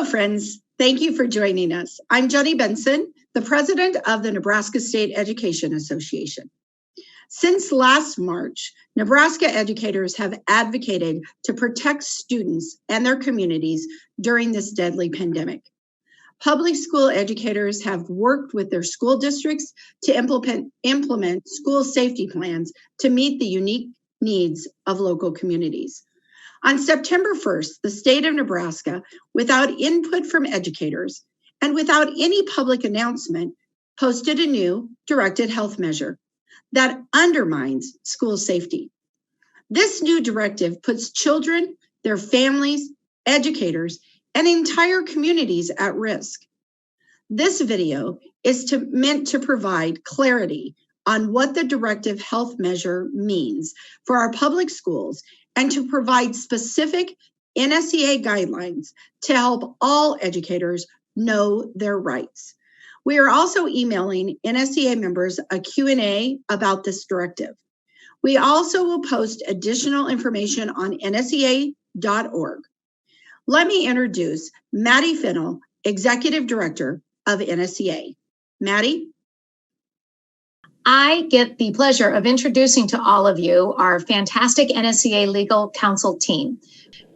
friends. Thank you for joining us. I'm Jenny Benson, the president of the Nebraska State Education Association. Since last March, Nebraska educators have advocated to protect students and their communities during this deadly pandemic. Public school educators have worked with their school districts to implement school safety plans to meet the unique needs of local communities. On September 1st, the state of Nebraska, without input from educators and without any public announcement, posted a new directed health measure that undermines school safety. This new directive puts children, their families, educators, and entire communities at risk. This video is meant to provide clarity on what the directive health measure means for our public schools and to provide specific NSEA guidelines to help all educators know their rights. We are also emailing NSEA members a Q&A about this directive. We also will post additional information on NSEA.org. Let me introduce Maddie Fennell, Executive Director of NSEA. Maddie? I get the pleasure of introducing to all of you our fantastic NSEA legal counsel team.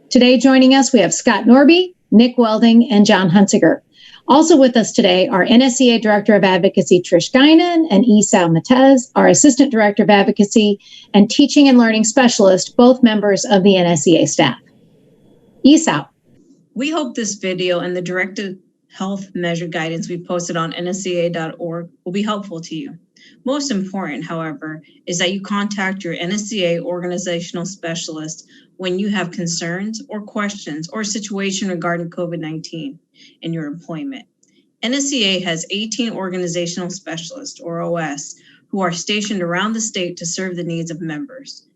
Today joining us, we have Scott Norby, Nick Welding, and John Hunsiger. Also with us today are NSEA Director of Advocacy Trish Guinan and Esau Matez, our Assistant Director of Advocacy and Teaching and Learning Specialist, both members of the NSEA staff. Esau. We hope this video and the directed health measure guidance we posted on NSEA.org will be helpful to you. Most important, however, is that you contact your NSEA organizational specialist when you have concerns or questions or a situation regarding COVID-19 in your employment. NSEA has 18 organizational specialists, or OS, who are stationed around the state to serve the needs of members.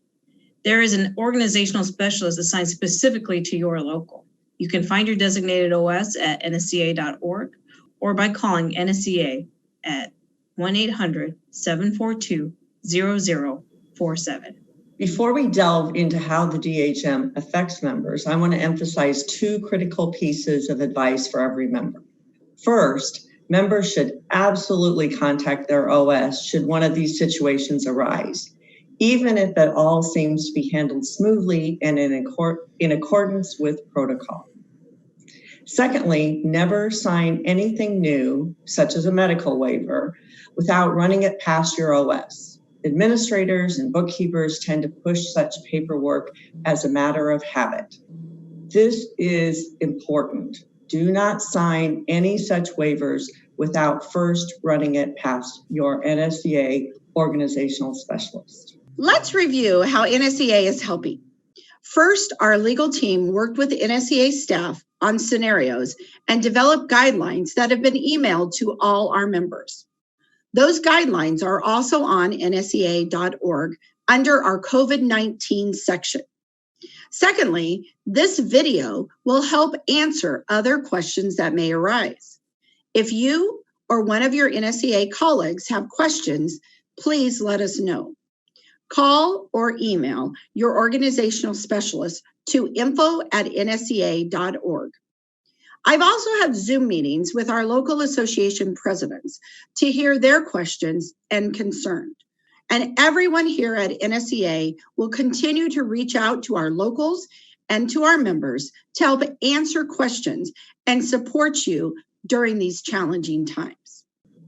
There is an organizational specialist assigned specifically to your local. You can find your designated OS at nsea.org or by calling NSEA at 1-800-742-0047. Before we delve into how the DHM affects members, I want to emphasize two critical pieces of advice for every member. First, members should absolutely contact their OS should one of these situations arise, even if it all seems to be handled smoothly and in accordance with protocol. Secondly, never sign anything new, such as a medical waiver, without running it past your OS. Administrators and bookkeepers tend to push such paperwork as a matter of habit. This is important. Do not sign any such waivers without first running it past your NSEA organizational specialist. Let's review how NSEA is helping. First, our legal team worked with NSEA staff on scenarios and developed guidelines that have been emailed to all our members. Those guidelines are also on nsea.org under our COVID-19 section. Secondly, this video will help answer other questions that may arise. If you or one of your NSEA colleagues have questions, please let us know. Call or email your organizational specialist to info@nsea.org. I've also had Zoom meetings with our local association presidents to hear their questions and concerns. And everyone here at NSEA will continue to reach out to our locals and to our members to help answer questions and support you during these challenging times.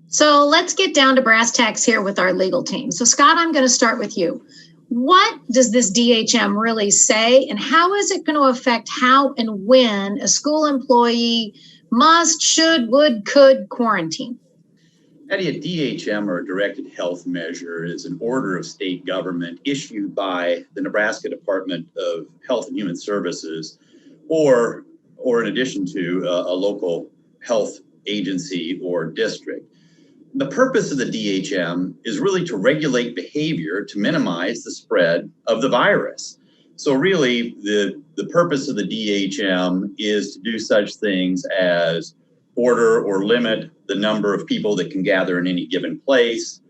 So let's get down to brass tacks here with our legal team. So Scott, I'm going to start with you. What does this DHM really say, and how is it going to affect how and when a school employee must, should, would, could quarantine? Maddie, a DHM, or a directed health measure, is an order of state government issued by the Nebraska Department of Health and Human Services, or in addition to a local health agency or district. The purpose of the DHM is really to regulate behavior to minimize the spread of the virus. So really, the purpose of the DHM is to do such things as order or limit the number of people that can gather in any given place,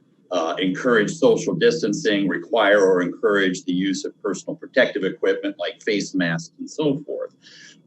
encourage social distancing, require or encourage the use of personal protective equipment like face masks and so forth.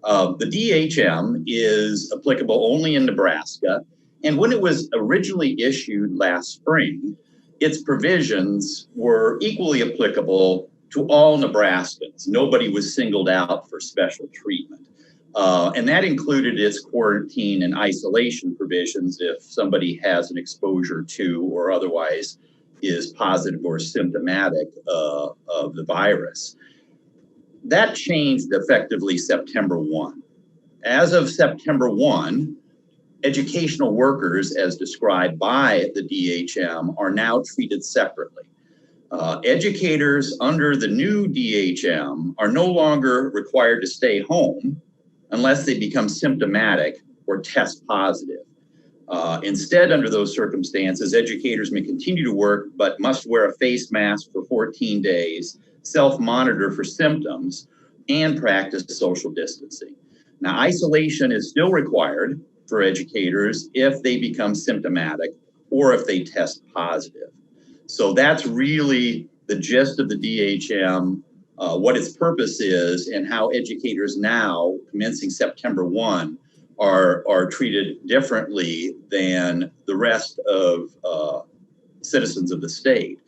The DHM is applicable only in Nebraska, and when it was originally issued last spring, its provisions were equally applicable to all Nebraskans. Nobody was singled out for special treatment. And that included its quarantine and isolation provisions if somebody has an exposure to or otherwise is positive or symptomatic of the virus. That changed effectively September 1. As of September 1, educational workers, as described by the DHM, are now treated separately. Educators under the new DHM are no longer required to stay home unless they become symptomatic or test positive. Instead, under those circumstances, educators may continue to work but must wear a face mask for 14 days, self-monitor for symptoms, and practice social distancing. Now, isolation is still required for educators if they become symptomatic or if they test positive. So that's really the gist of the DHM, what its purpose is, and how educators now, commencing September 1, are treated differently than the rest of citizens of the state.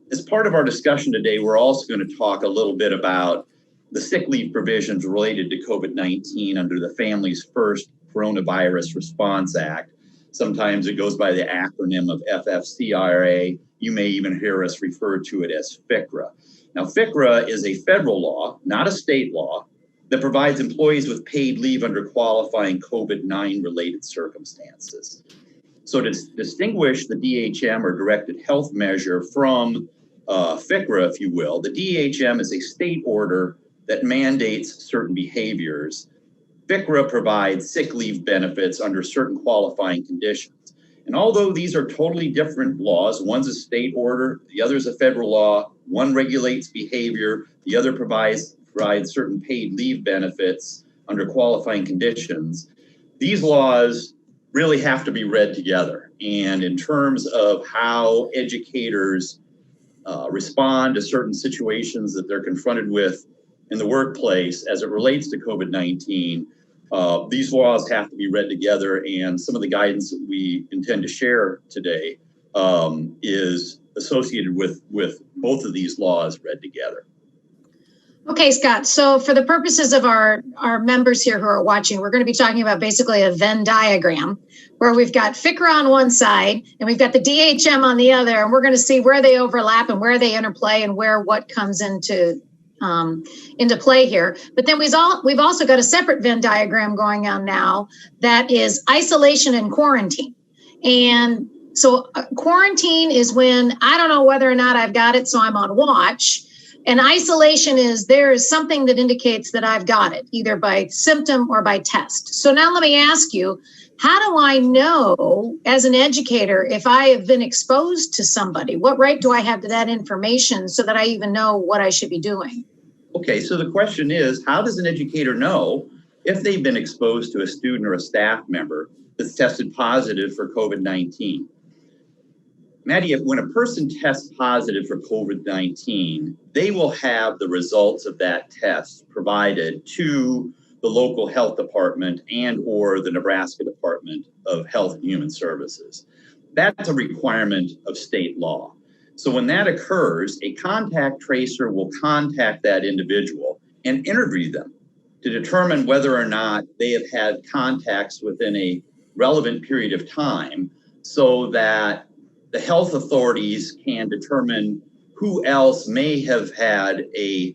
As part of our discussion today, we're also going to talk a little bit about the sick leave provisions related to COVID-19 under the Families First Coronavirus Response Act. Sometimes it goes by the acronym of FFCRA. You may even hear us refer to it as FFCRA. Now, FFCRA is a federal law, not a state law, that provides employees with paid leave under qualifying COVID-19 related circumstances. So to distinguish the DHM or directed health measure from FFCRA, if you will, the DHM is a state order that mandates certain behaviors. FFCRA provides sick leave benefits under certain qualifying conditions. And although these are totally different laws, one's a state order, the other is a federal law, one regulates behavior, the other provides certain paid leave benefits under qualifying conditions, these laws really have to be read together. And in terms of how educators respond to certain situations that they're confronted with in the workplace as it relates to COVID-19, these laws have to be read together, and some of the guidance that we intend to share today is associated with both of these laws read together. Okay, Scott. So for the purposes of our members here who are watching, we're going to be talking about basically a Venn diagram where we've got FFCRA on one side and we've got the DHM on the other, and we're going to see where they overlap and where they interplay and where what comes into play here. But then we've also got a separate Venn diagram going on now that is isolation and quarantine. And so quarantine is when I don't know whether or not I've got it, so I'm on watch. And isolation is there is something that indicates that I've got it, either by symptom or by test. So now let me ask you, how do I know as an educator if I have been exposed to somebody? What right do I have to that information so that I even know what I should be doing? Okay, so the question is, how does an educator know if they've been exposed to a student or a staff member that's tested positive for COVID-19? Maddie, when a person tests positive for COVID-19, they will have the results of that test provided to the local health department and or the Nebraska Department of Health and Human Services. That's a requirement of state law. So when that occurs, a contact tracer will contact that individual and interview them to determine whether or not they have had contacts within a relevant period of time so that the health authorities can determine who else may have had a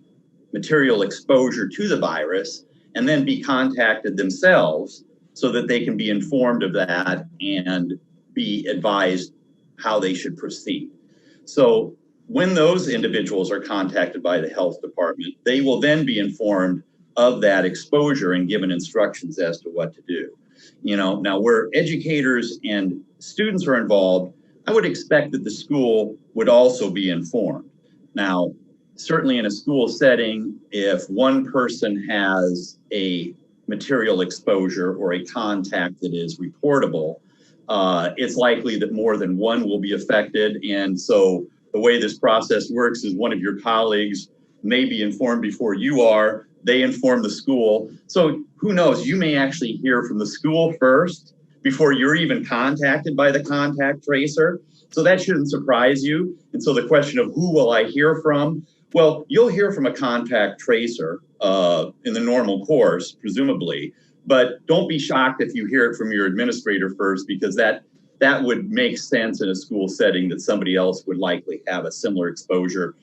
material exposure to the virus and then be contacted themselves so that they can be informed of that and be advised how they should proceed. So when those individuals are contacted by the health department, they will then be informed of that exposure and given instructions as to what to do. Now where educators and students are involved, I would expect that the school would also be informed. Now, certainly in a school setting, if one person has a material exposure or a contact that is reportable, it's likely that more than one will be affected. And so the way this process works is one of your colleagues may be informed before you are. They inform the school. So who knows, you may actually hear from the school first before you're even contacted by the contact tracer. So that shouldn't surprise you. And so the question of who will I hear from? Well, you'll hear from a contact tracer in the normal course, presumably, but don't be shocked if you hear it from your administrator first, because that would make sense in a school setting that somebody else would likely have a similar exposure.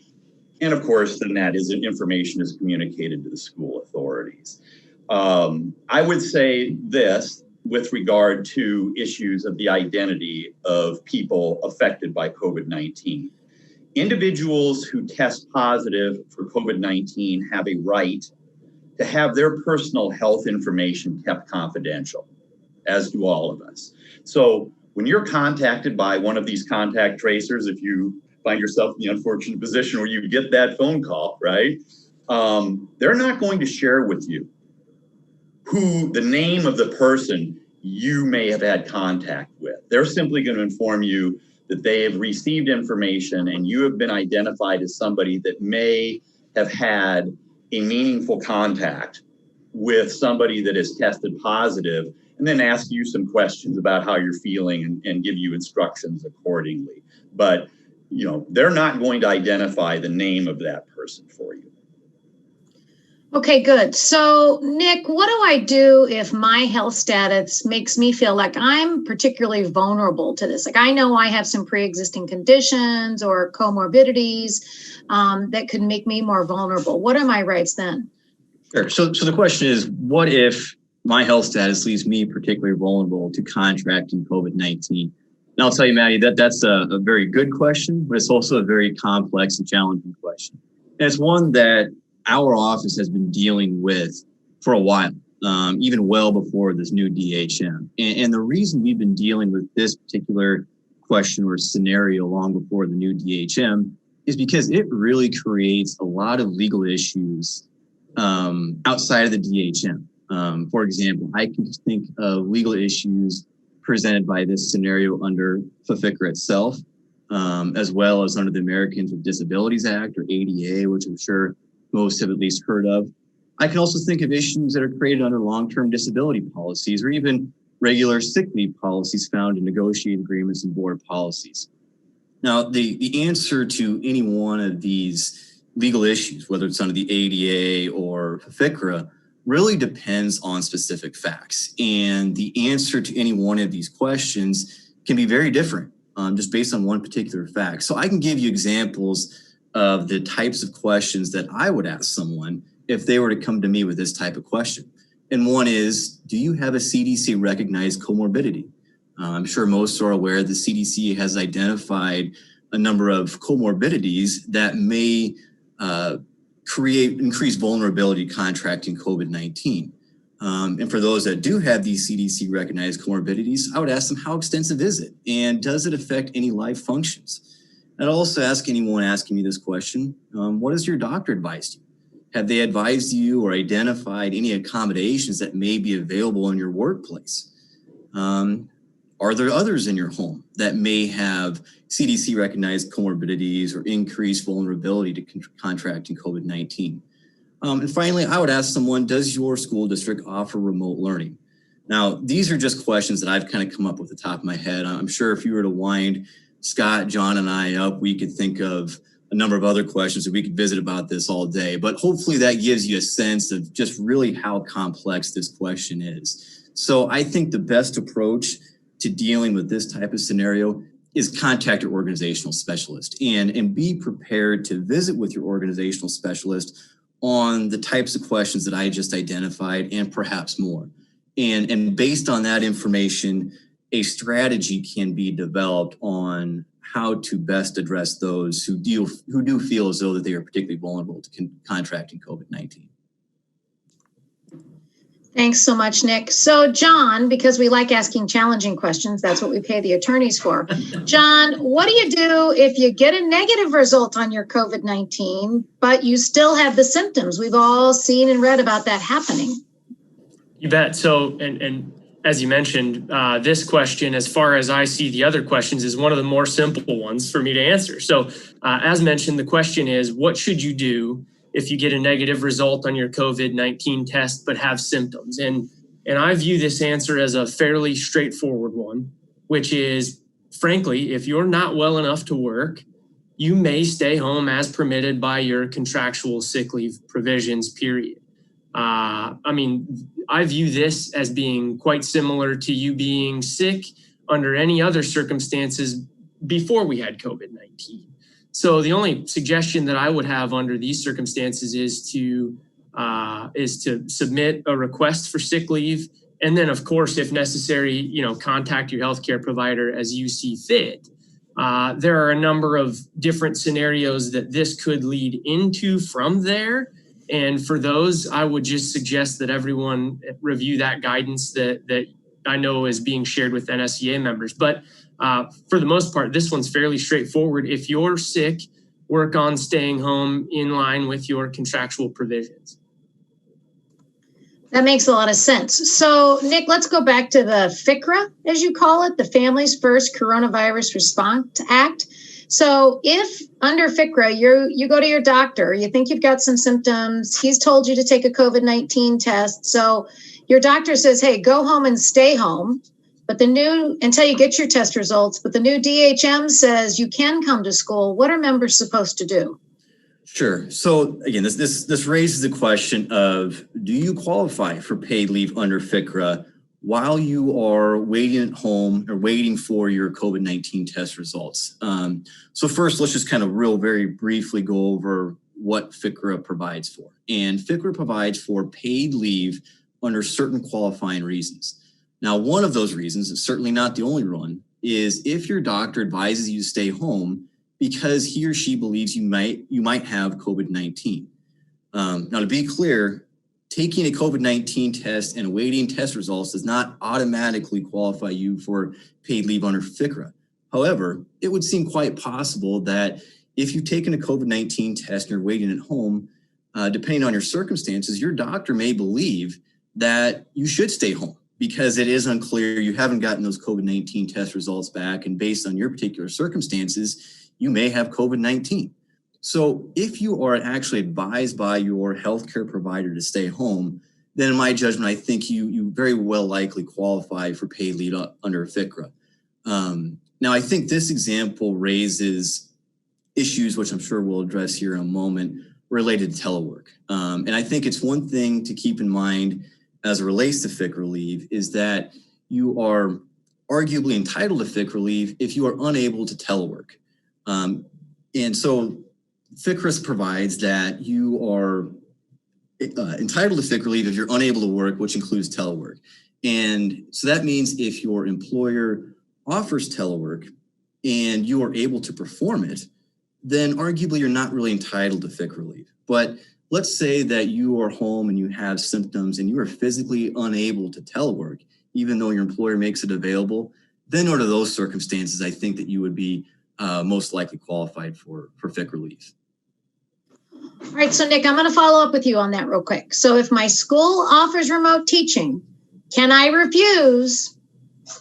And of course, then that information is communicated to the school authorities. I would say this with regard to issues of the identity of people affected by COVID-19. Individuals who test positive for COVID-19 have a right to have their personal health information kept confidential, as do all of us. So when you're contacted by one of these contact tracers, if you find yourself in the unfortunate position where you get that phone call, right? They're not going to share with you who the name of the person you may have had contact with. They're simply going to inform you that they have received information and you have been identified as somebody that may have had a meaningful contact with somebody that is tested positive, and then ask you some questions about how you're feeling and give you instructions accordingly. But they're not going to identify the name of that person for you. Okay, good. So, Nick, what do I do if my health status makes me feel like I'm particularly vulnerable to this? Like, I know I have some pre-existing conditions or comorbidities that could make me more vulnerable. What are my rights then? Sure. So the question is, what if my health status leaves me particularly vulnerable to contracting COVID-19? And I'll tell you, Maddie, that's a very good question, but it's also a very complex and challenging question. And it's one that our office has been dealing with for a while, even well before this new DHM. And the reason we've been dealing with this particular question or scenario long before the new DHM is because it really creates a lot of legal issues outside of the DHM. For example, I can think of legal issues presented by this scenario under FFCRA itself, as well as under the Americans with Disabilities Act, or ADA, which I'm sure most have at least heard of. I can also think of issues that are created under long-term disability policies, or even regular sick leave policies found in negotiated agreements and board policies. Now, the answer to any one of these legal issues, whether it's under the ADA or FFCRA, really depends on specific facts. And the answer to any one of these questions can be very different, just based on one particular fact. So I can give you examples of the types of questions that I would ask someone if they were to come to me with this type of question. And one is, do you have a CDC recognized comorbidity? I'm sure most are aware the CDC has identified a number of comorbidities that may create increased vulnerability to contracting COVID-19. And for those that do have these CDC recognized comorbidities, I would ask them, how extensive is it? And does it affect any life functions? I'd also ask anyone asking me this question, what has your doctor advised you? Have they advised you or identified any accommodations that may be available in your workplace? Are there others in your home that may have CDC recognized comorbidities or increased vulnerability to contracting COVID-19? And finally, I would ask someone, does your school district offer remote learning? Now, these are just questions that I've kind of come up with at the top of my head. I'm sure if you were to wind Scott, John, and I up, we could think of a number of other questions that we could visit about this all day. But hopefully that gives you a sense of just really how complex this question is. So I think the best approach to dealing with this type of scenario is contact your organizational specialist and be prepared to visit with your organizational specialist on the types of questions that I just identified and perhaps more. And based on that information, a strategy can be developed on how to best address those who do feel as though that they are particularly vulnerable to contracting COVID-19. Thanks so much, Nick. So, John, because we like asking challenging questions, that's what we pay the attorneys for. John, what do you do if you get a negative result on your COVID-19, but you still have the symptoms? We've all seen and read about that happening. You bet. So, and as you mentioned, this question, as far as I see the other questions, is one of the more simple ones for me to answer. So as mentioned, the question is, what should you do if you get a negative result on your COVID-19 test but have symptoms. And I view this answer as a fairly straightforward one, which is, frankly, if you're not well enough to work, you may stay home as permitted by your contractual sick leave provisions, period. I mean, I view this as being quite similar to you being sick under any other circumstances before we had COVID-19. So the only suggestion that I would have under these circumstances is to submit a request for sick leave, and then, of course, if necessary, contact your healthcare provider as you see fit. There are a number of different scenarios that this could lead into from there. And for those, I would just suggest that everyone review that guidance that I know is being shared with NSEA members. But for the most part, this one's fairly straightforward. If you're sick, work on staying home in line with your contractual provisions. That makes a lot of sense. So, Nick, let's go back to the FFCRA, as you call it, the Families First Coronavirus Response Act. So if under FFCRA, you go to your doctor, you think you've got some symptoms, he's told you to take a COVID-19 test. So your doctor says, hey, go home and stay home, but until you get your test results, but the new DHM says you can come to school. What are members supposed to do? Sure. So again, this raises the question of, do you qualify for paid leave under FFCRA while you are waiting at home or waiting for your COVID-19 test results? So first, let's just kind of very briefly go over what FFCRA provides for. And FFCRA provides for paid leave under certain qualifying reasons. Now, one of those reasons, is certainly not the only one, is if your doctor advises you to stay home because he or she believes you might have COVID-19. Now, to be clear, taking a COVID-19 test and awaiting test results does not automatically qualify you for paid leave under FFCRA. However, it would seem quite possible that if you've taken a COVID-19 test and you're waiting at home, depending on your circumstances, your doctor may believe that you should stay home because it is unclear, you haven't gotten those COVID-19 test results back, and based on your particular circumstances, you may have COVID-19. So if you are actually advised by your healthcare provider to stay home, then in my judgment, I think you very well likely qualify for paid leave under FFCRA. Now, I think this example raises issues, which I'm sure we'll address here in a moment, related to telework. And I think it's one thing to keep in mind as it relates to FFCRA leave is that you are arguably entitled to FFCRA leave if you are unable to telework. And so FFCRA provides that you are entitled to FFCRA leave if you're unable to work, which includes telework. And so that means if your employer offers telework and you are able to perform it, then arguably you're not really entitled to FFCRA leave. But let's say that you are home and you have symptoms and you are physically unable to telework, even though your employer makes it available, then under those circumstances, I think that you would be most likely qualified for FFCRA leave. All right, so Nick, I'm going to follow up with you on that real quick. So if my school offers remote teaching, can I refuse?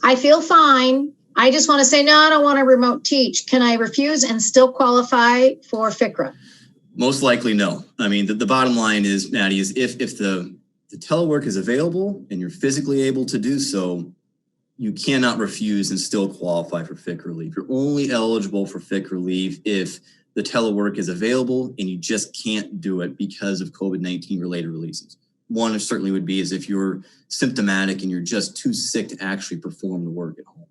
I feel fine. I just want to say, no, I don't want to remote teach. Can I refuse and still qualify for FFCRA? Most likely, no. I mean, the bottom line is, Maddie, is if the telework is available and you're physically able to do so, you cannot refuse and still qualify for FFCRA leave. You're only eligible for FFCRA leave if the telework is available and you just can't do it because of COVID-19 related reasons. One certainly would be is if you're symptomatic and you're just too sick to actually perform the work at home.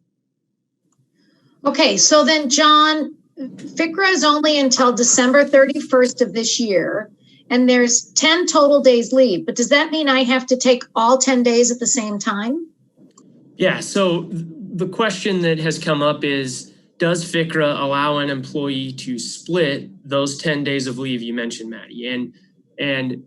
Okay, so then John, FFCRA is only until December 31st of this year, and there's 10 total days leave, but does that mean I have to take all 10 days at the same time? Yeah, so the question that has come up is, does FFCRA allow an employee to split those 10 days of leave you mentioned, Maddie? And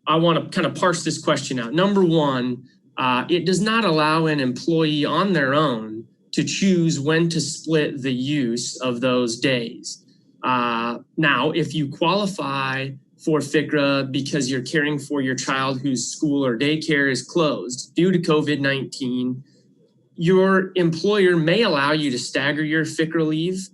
I want to kind of parse this question out. Number one, it does not allow an employee on their own to choose when to split the use of those days. Now, if you qualify for FFCRA because you're caring for your child whose school or daycare is closed due to COVID-19, your employer may allow you to stagger your FFCRA leave,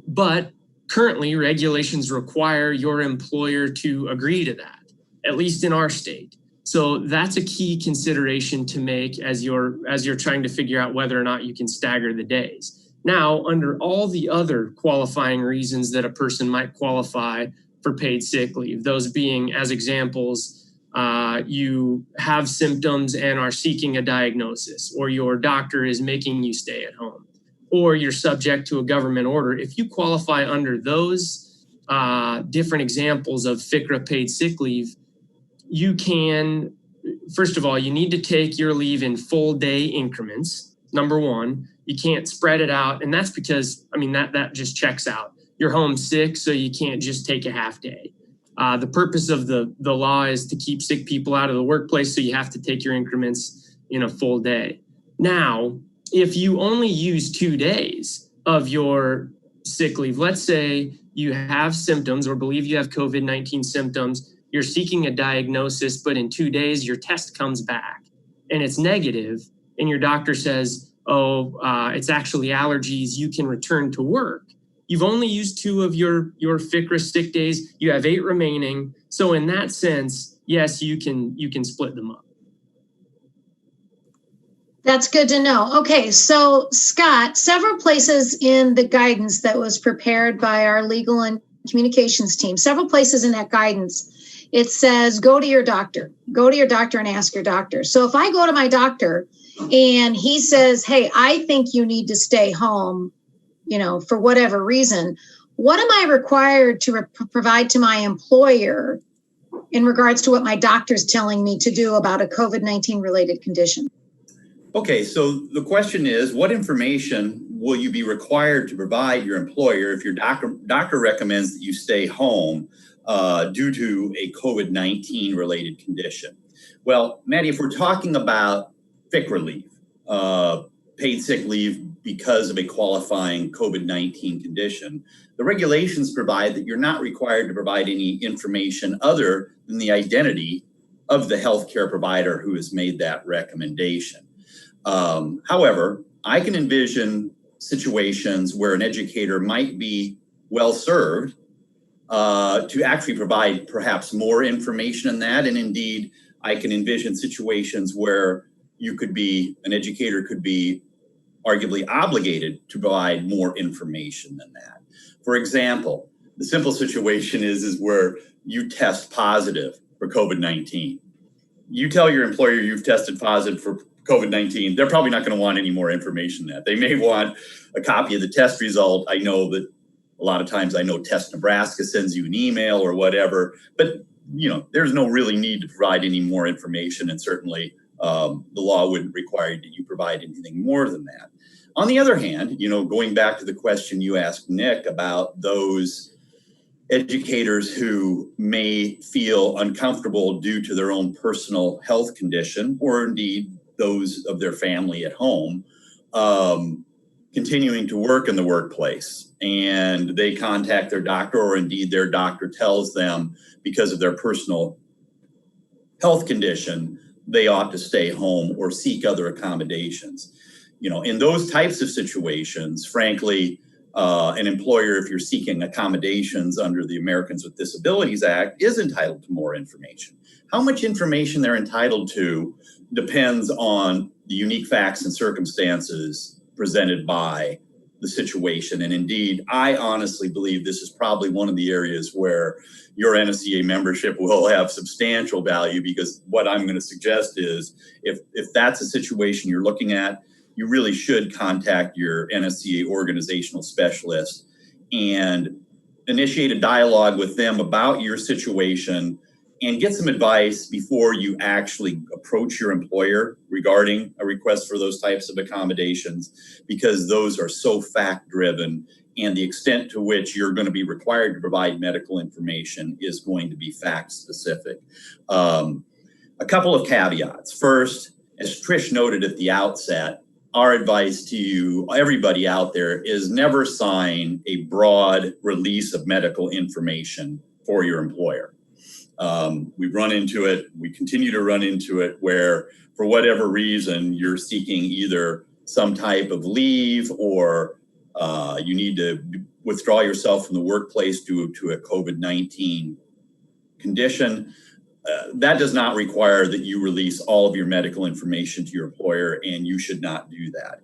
but currently, regulations require your employer to agree to that, at least in our state. So that's a key consideration to make as you're trying to figure out whether or not you can stagger the days. Now, under all the other qualifying reasons that a person might qualify for paid sick leave, those being, as examples, you have symptoms and are seeking a diagnosis, or your doctor is making you stay at home, or you're subject to a government order. If you qualify under those different examples of FFCRA paid sick leave, you can, first of all, you need to take your leave in full day increments, number one. You can't spread it out. And that's because, I mean, that just checks out. You're home sick, so you can't just take a half day. The purpose of the law is to keep sick people out of the workplace, so you have to take your increments in a full day. Now, if you only use 2 days of your sick leave, let's say you have symptoms or believe you have COVID-19 symptoms, you're seeking a diagnosis, but in 2 days your test comes back and it's negative, and your doctor says, it's actually allergies, you can return to work. You've only used 2 of your FFCRA sick days. You have 8 remaining. So in that sense, yes, you can split them up. That's good to know. Okay, so Scott, several places in the guidance that was prepared by our legal and communications team, several places in that guidance, it says, go to your doctor and ask your doctor. So if I go to my doctor and he says, hey, I think you need to stay home, for whatever reason, what am I required to provide to my employer in regards to what my doctor's telling me to do about a COVID-19 related condition? Okay, so the question is, what information will you be required to provide your employer if your doctor recommends that you stay home due to a COVID-19 related condition? Well, Maddie, if we're talking about FFCRA leave, paid sick leave because of a qualifying COVID-19 condition, the regulations provide that you're not required to provide any information other than the identity of the healthcare provider who has made that recommendation. However, I can envision situations where an educator might be well served to actually provide perhaps more information than that. And indeed, I can envision situations where an educator could be arguably obligated to provide more information than that. For example, the simple situation is where you test positive for COVID-19. You tell your employer you've tested positive for COVID-19, they're probably not going to want any more information than that. They may want a copy of the test result. I know that a lot of times Test Nebraska sends you an email or whatever, but there's no really need to provide any more information, and certainly the law wouldn't require that you provide anything more than that. On the other hand, going back to the question you asked Nick about those educators who may feel uncomfortable due to their own personal health condition, or indeed those of their family at home, continuing to work in the workplace, and they contact their doctor, or indeed their doctor tells them because of their personal health condition, they ought to stay home or seek other accommodations. In those types of situations, frankly, an employer, if you're seeking accommodations under the Americans with Disabilities Act, is entitled to more information. How much information they're entitled to depends on the unique facts and circumstances presented by the situation. And indeed, I honestly believe this is probably one of the areas where your NSEA membership will have substantial value, because what I'm going to suggest is if that's a situation you're looking at, you really should contact your NSEA organizational specialist and initiate a dialogue with them about your situation and get some advice before you actually approach your employer regarding a request for those types of accommodations, because those are so fact-driven, and the extent to which you're going to be required to provide medical information is going to be fact-specific. A couple of caveats. First, as Trish noted at the outset, our advice to you, everybody out there, is never sign a broad release of medical information for your employer. We've run into it, we continue to run into it, where for whatever reason you're seeking either some type of leave or You need to withdraw yourself from the workplace due to a COVID-19 condition. That does not require that you release all of your medical information to your employer, and you should not do that.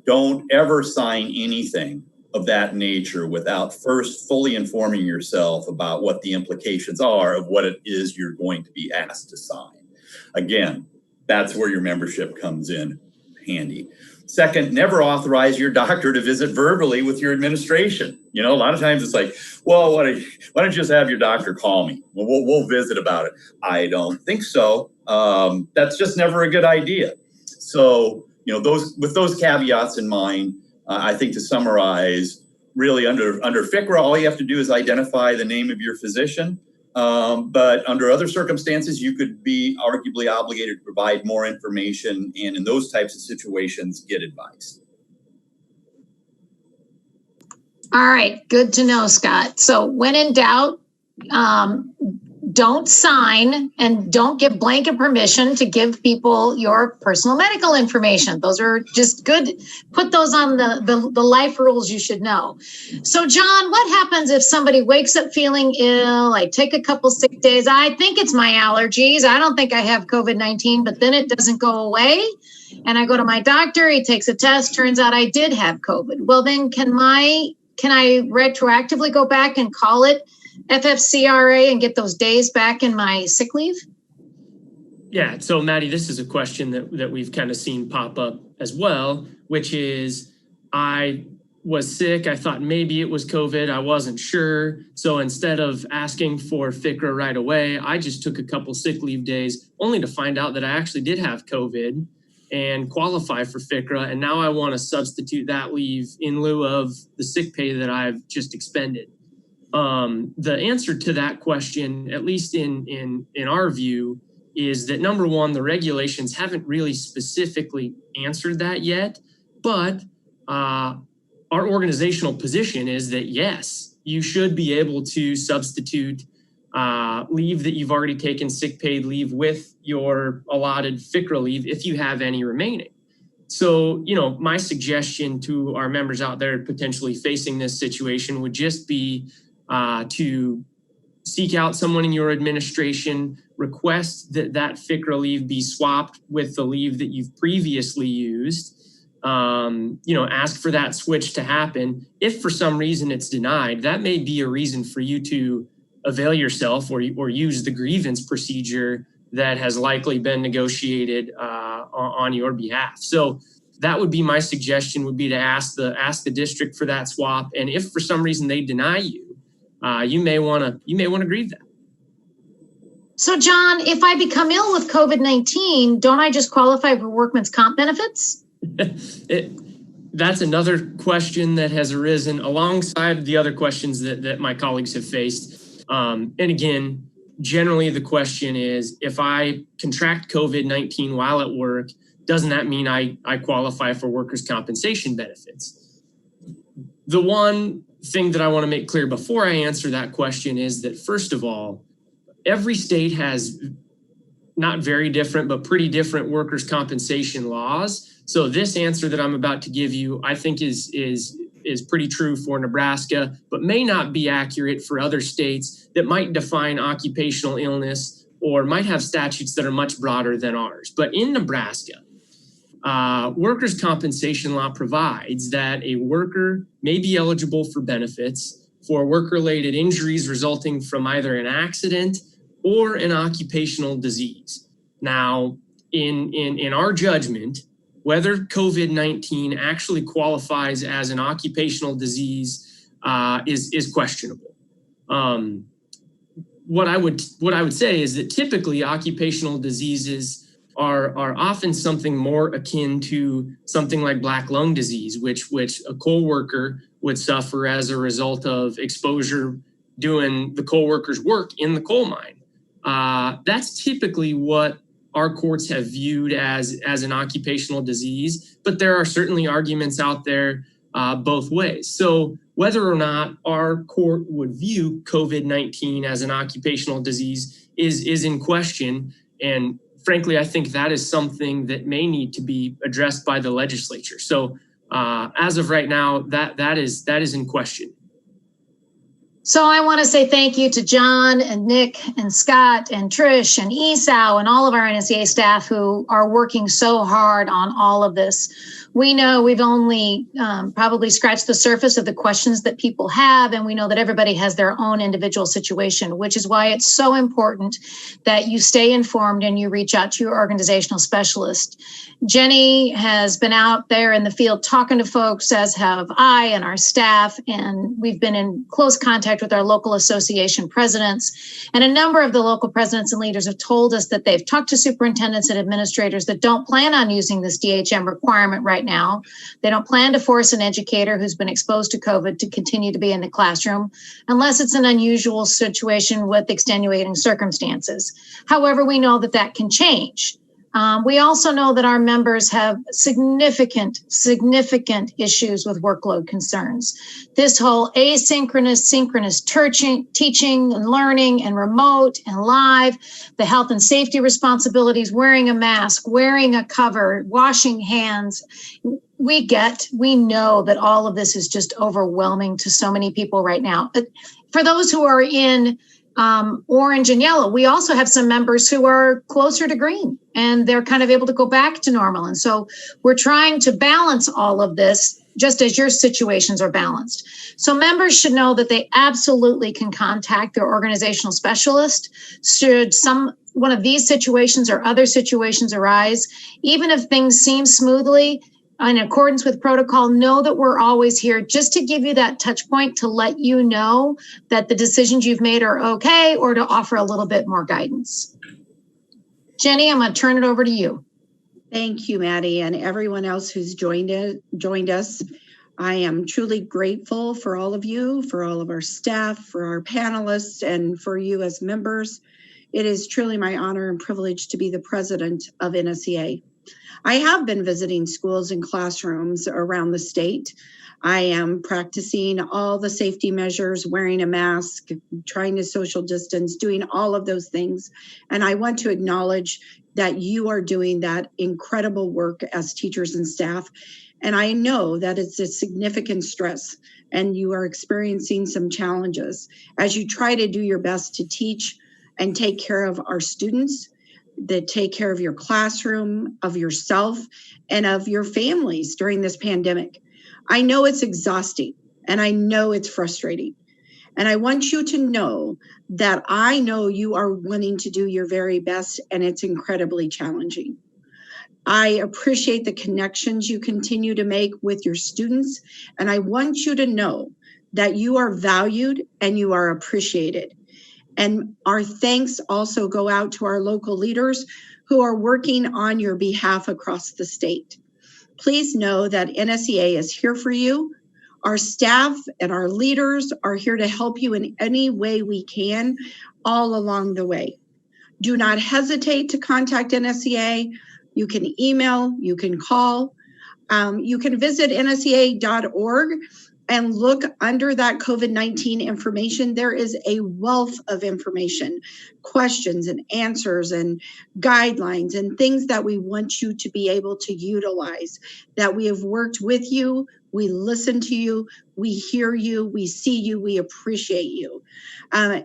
Don't ever sign anything of that nature without first fully informing yourself about what the implications are of what it is you're going to be asked to sign. Again, that's where your membership comes in handy. Second, never authorize your doctor to visit verbally with your administration. You know, a lot of times it's like, well, why don't you just have your doctor call me? Well, we'll visit about it. I don't think so. That's just never a good idea. So, you know, with those caveats in mind, I think to summarize, really under FFCRA, all you have to do is identify the name of your physician. But under other circumstances, you could be arguably obligated to provide more information, and in those types of situations, get advice. All right, good to know, Scott. So when in doubt, don't sign and don't give blanket permission to give people your personal medical information. Those are just good. Put those on the life rules you should know. So John, what happens if somebody wakes up feeling ill? I take a couple sick days. I think it's my allergies. I don't think I have COVID-19, but then it doesn't go away. And I go to my doctor, he takes a test, turns out I did have COVID. Well, then can I retroactively go back and call it FFCRA and get those days back in my sick leave? Yeah, so Maddie, this is a question that we've kind of seen pop up as well, which is I was sick. I thought maybe it was COVID. I wasn't sure. So instead of asking for FFCRA right away, I just took a couple sick leave days only to find out that I actually did have COVID and qualify for FFCRA. And now I want to substitute that leave in lieu of the sick pay that I've just expended. The answer to that question, at least in our view, is that number one, the regulations haven't really specifically answered that yet, but our organizational position is that yes, you should be able to substitute leave that you've already taken, sick paid leave, with your allotted FFCRA leave if you have any remaining. So, you know, my suggestion to our members out there potentially facing this situation would just be to seek out someone in your administration, request that FFCRA leave be swapped with the leave that you've previously used. Ask for that switch to happen. If for some reason it's denied, that may be a reason for you to avail yourself or use the grievance procedure that has likely been negotiated on your behalf. So that would be my suggestion, would be to ask the district for that swap. And if for some reason they deny you, you may want to grieve that. So John, if I become ill with COVID-19, don't I just qualify for workman's comp benefits? That's another question that has arisen alongside the other questions that my colleagues have faced. And again, generally the question is, if I contract COVID-19 while at work, doesn't that mean I qualify for workers' compensation benefits? The one thing that I want to make clear before I answer that question is that, first of all, every state has not very different, but pretty different workers' compensation laws. So this answer that I'm about to give you, I think is pretty true for Nebraska, but may not be accurate for other states that might define occupational illness or might have statutes that are much broader than ours. But in Nebraska, workers' compensation law provides that a worker may be eligible for benefits for work-related injuries resulting from either an accident or an occupational disease. Now, in our judgment, whether COVID-19 actually qualifies as an occupational disease is questionable. What I would say is that typically occupational diseases are often something more akin to something like black lung disease, which a coal worker would suffer as a result of exposure doing the coal worker's work in the coal mine. That's typically what our courts have viewed as an occupational disease, but there are certainly arguments out there both ways. So whether or not our court would view COVID-19 as an occupational disease is in question. And frankly, I think that is something that may need to be addressed by the legislature. So as of right now, that is in question. So I want to say thank you to John and Nick and Scott and Trish and Esau and all of our NSEA staff who are working so hard on all of this. We know we've only probably scratched the surface of the questions that people have, and we know that everybody has their own individual situation, which is why it's so important that you stay informed and you reach out to your organizational specialist. Jenny has been out there in the field talking to folks, as have I and our staff, and we've been in close contact with our local association presidents. And a number of the local presidents and leaders have told us that they've talked to superintendents and administrators that don't plan on using this DHM requirement right now. They don't plan to force an educator who's been exposed to COVID to continue to be in the classroom unless it's an unusual situation with extenuating circumstances. However, we know that that can change. We also know that our members have significant issues with workload concerns. This whole asynchronous, synchronous teaching and learning and remote and live, the health and safety responsibilities, wearing a mask, wearing a cover, washing hands. We know that all of this is just overwhelming to so many people right now. But for those who are in orange and yellow, we also have some members who are closer to green and they're kind of able to go back to normal. And so we're trying to balance all of this just as your situations are balanced. So members should know that they absolutely can contact their organizational specialist should one of these situations or other situations arise. Even if things seem smoothly, in accordance with protocol, know that we're always here just to give you that touch point to let you know that the decisions you've made are okay or to offer a little bit more guidance. Jenny, I'm going to turn it over to you. Thank you, Maddie, and everyone else who's joined us. I am truly grateful for all of you, for all of our staff, for our panelists, and for you as members. It is truly my honor and privilege to be the president of NSEA. I have been visiting schools and classrooms around the state. I am practicing all the safety measures, wearing a mask, trying to social distance, doing all of those things. And I want to acknowledge that you are doing that incredible work as teachers and staff. And I know that it's a significant stress and you are experiencing some challenges as you try to do your best to teach and take care of our students, that take care of your classroom, of yourself, and of your families during this pandemic. I know it's exhausting and I know it's frustrating. And I want you to know that I know you are wanting to do your very best and it's incredibly challenging. I appreciate the connections you continue to make with your students. And I want you to know that you are valued and you are appreciated. And our thanks also go out to our local leaders who are working on your behalf across the state. Please know that NSEA is here for you. Our staff and our leaders are here to help you in any way we can all along the way. Do not hesitate to contact NSEA. You can email, you can call, you can visit nsea.org and look under that COVID-19 information. There is a wealth of information, questions and answers and guidelines and things that we want you to be able to utilize, that we have worked with you, we listen to you, we hear you, we see you, we appreciate you.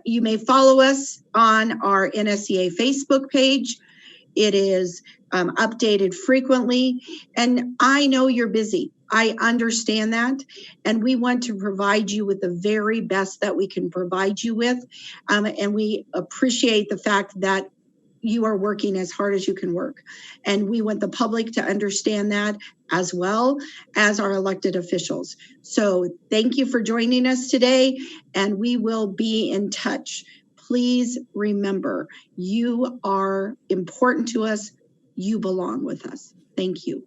You may follow us on our NSEA Facebook page. It is updated frequently, and I know you're busy. I understand that, and we want to provide you with the very best that we can provide you with, and we appreciate the fact that you are working as hard as you can work, and we want the public to understand that as well as our elected officials. So thank you for joining us today, and we will be in touch. Please remember, you are important to us. You belong with us. Thank you.